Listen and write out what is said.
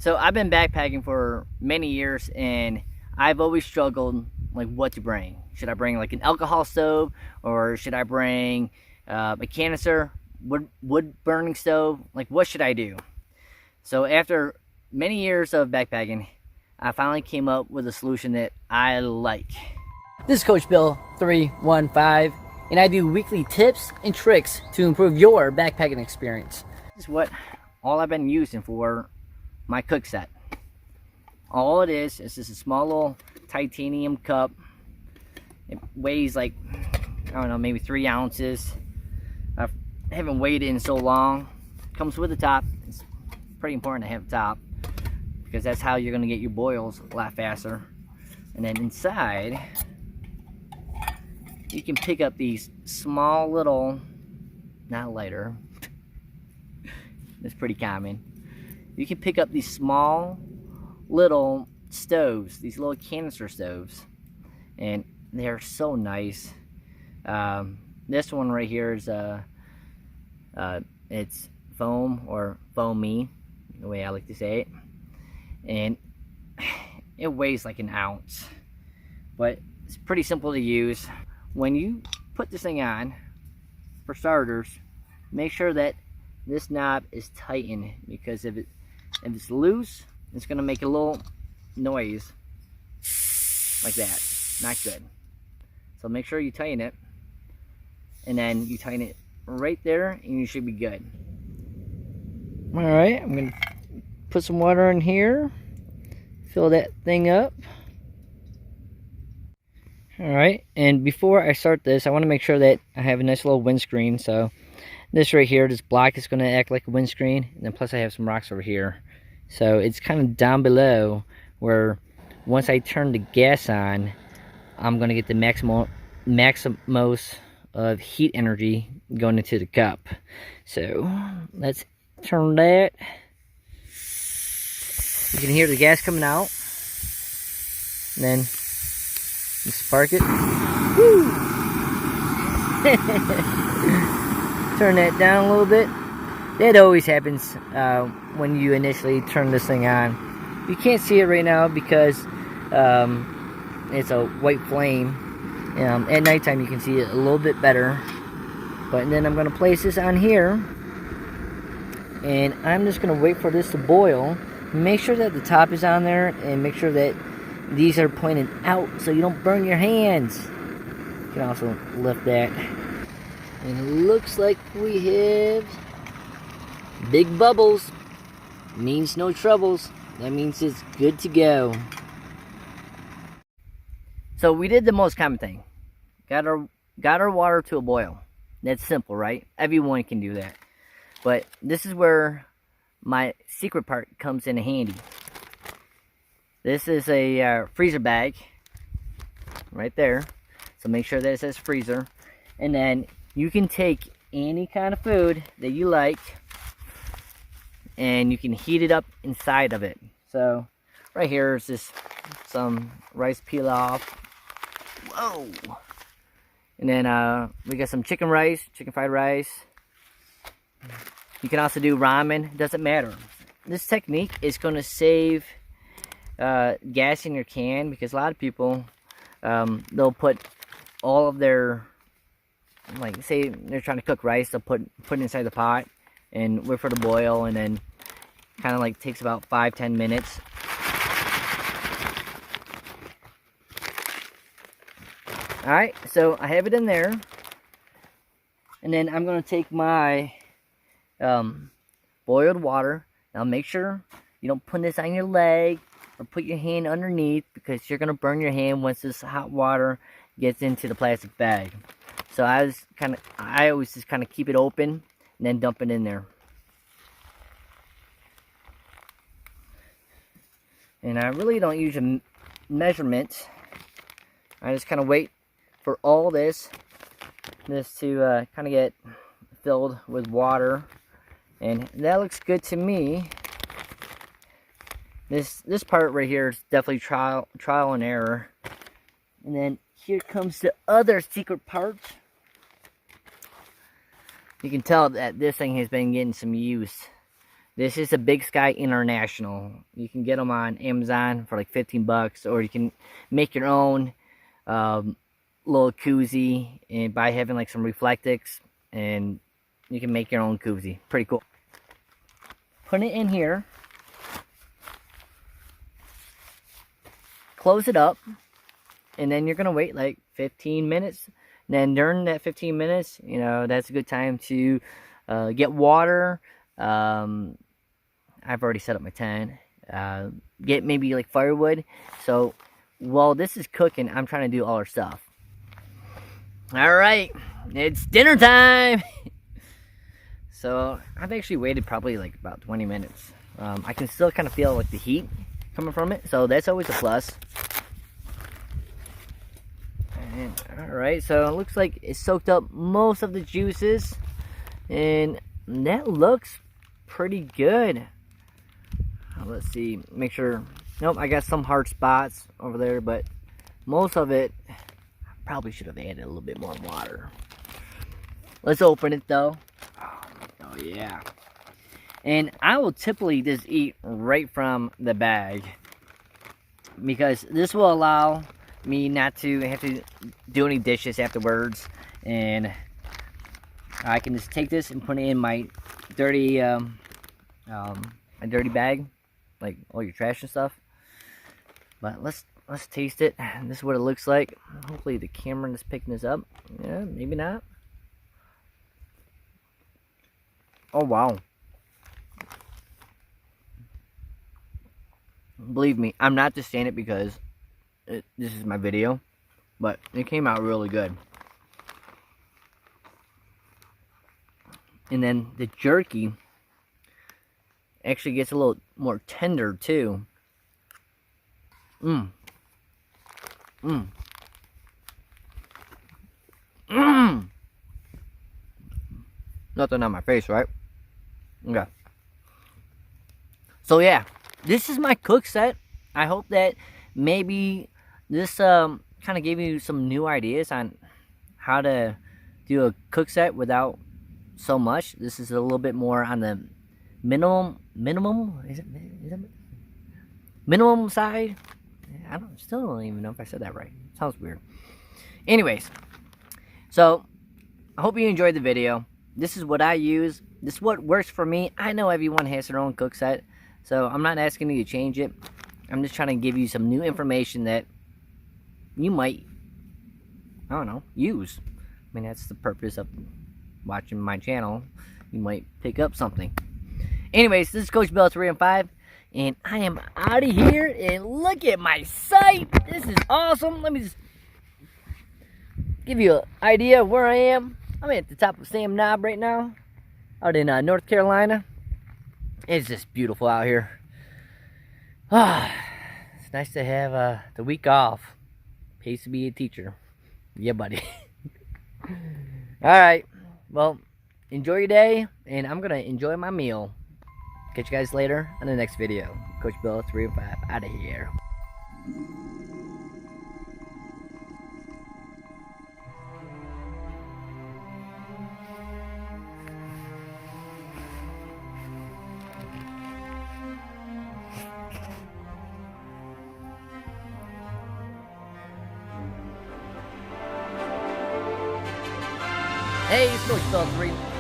So I've been backpacking for many years, and I've always struggled like what to bring. Should I bring like an alcohol stove, or should I bring a canister, wood burning stove? Like, what should I do? So after many years of backpacking, I finally came up with a solution that I like. This is Coach Bill 315, and I do weekly tips and tricks to improve your backpacking experience. This is what all I've been using for my cook set. All it is just a small little titanium cup. It weighs like, I don't know, maybe 3 ounces. I haven't weighed it in so long. Comes with a top. It's pretty important to have a top, because that's how you're going to get your boils a lot faster. And then inside, you can pick up these small little, not lighter, it's pretty common. You can pick up these small little stoves, these little canister stoves, and they're so nice. This one right here is it's foam, or foamy, the way I like to say it, and it weighs like an ounce, but it's pretty simple to use. When you put this thing on, for starters, make sure that this knob is tightened, because if it's loose, it's gonna make a little noise like that. Not good. So make sure you tighten it, and then you tighten it right there, and you should be good. All right, I'm gonna put some water in here, fill that thing up. All right, and before I start this, I want to make sure that I have a nice little windscreen. So this right here, this block is going to act like a windscreen, and then plus I have some rocks over here. So it's kind of down below, where once I turn the gas on, I'm going to get the maximos of heat energy going into the cup. So let's turn that. You can hear the gas coming out. And then you spark it. Woo! Turn that down a little bit. That always happens when you initially turn this thing on. You can't see it right now because it's a white flame. At nighttime you can see it a little bit better. But then I'm going to place this on here, and I'm just going to wait for this to boil. Make sure that the top is on there, and make sure that these are pointed out so you don't burn your hands. You can also lift that. And it looks like we have big bubbles. Means no troubles. That means it's good to go. So we did the most common thing. Got our water to a boil. That's simple, right? Everyone can do that. But this is where my secret part comes in handy. This is a freezer bag right there. So make sure that it says freezer. And then you can take any kind of food that you like, and you can heat it up inside of it. So right here is just some rice pilaf. Whoa! And then we got some chicken fried rice. You can also do ramen. It doesn't matter. This technique is going to save gas in your can, because a lot of people they'll put all of their, like, say they're trying to cook rice, they'll put it inside the pot and wait for it to boil, and then kind of like takes about 5-10 minutes. Alright, so I have it in there, and then I'm going to take my boiled water. Now make sure you don't put this on your leg or put your hand underneath, because you're going to burn your hand once this hot water gets into the plastic bag. So I always just kind of keep it open and then dump it in there. And I really don't use a measurement. I just kind of wait for all this to kind of get filled with water, and that looks good to me. This part right here is definitely trial and error. And then here comes the other secret part. You can tell that this thing has been getting some use. This is a Big Sky International. You can get them on Amazon for like 15 bucks, or you can make your own little koozie and by having like some Reflectix, and you can make your own koozie. Pretty cool. Put it in here. Close it up, and then you're gonna wait like 15 minutes. And then during that 15 minutes, you know, that's a good time to get water. I've already set up my tent. Get maybe like firewood. So while this is cooking, I'm trying to do all our stuff. All right, it's dinner time. So I've actually waited probably like about 20 minutes. I can still kind of feel like the heat coming from it, so that's always a plus. And, all right, so it looks like it soaked up most of the juices, and that looks pretty good. Let's see, make sure. Nope, I got some hard spots over there, but most of it, I probably should have added a little bit more water. Let's open it though. Oh yeah. And I will typically just eat right from the bag, because this will allow me not to have to do any dishes afterwards, and I can just take this and put it in my dirty dirty bag, like all your trash and stuff. But let's taste it. This is what it looks like. Hopefully the camera is picking this up. Yeah, maybe not. Oh wow. Believe me, I'm not just saying it because this is my video, but it came out really good. And then the jerky actually gets a little more tender too. Nothing on my face, right? Okay. So yeah, this is my cook set. I hope that maybe this kind of gave you some new ideas on how to do a cook set without so much. This is a little bit more on the minimum side. I still don't even know if I said that right. Sounds weird. Anyways, so I hope you enjoyed the video. This is what I use. This is what works for me. I know everyone has their own cook set, so I'm not asking you to change it. I'm just trying to give you some new information that you might, I don't know, use. I mean, that's the purpose of watching my channel. You might pick up something. Anyways, this is Coach Bill 3 and 5, and I am out of here. And look at my site. This is awesome. Let me just give you an idea of where I am. I'm at the top of Sam Knob right now, out in North Carolina. It's just beautiful out here. It's nice to have the week off. Pays to be a teacher. Yeah, buddy. Alright, well, enjoy your day, and I'm gonna enjoy my meal. Catch you guys later on the next video. Coach Bill 3 and 5 out of here. Hey, it's Coach Bill 3.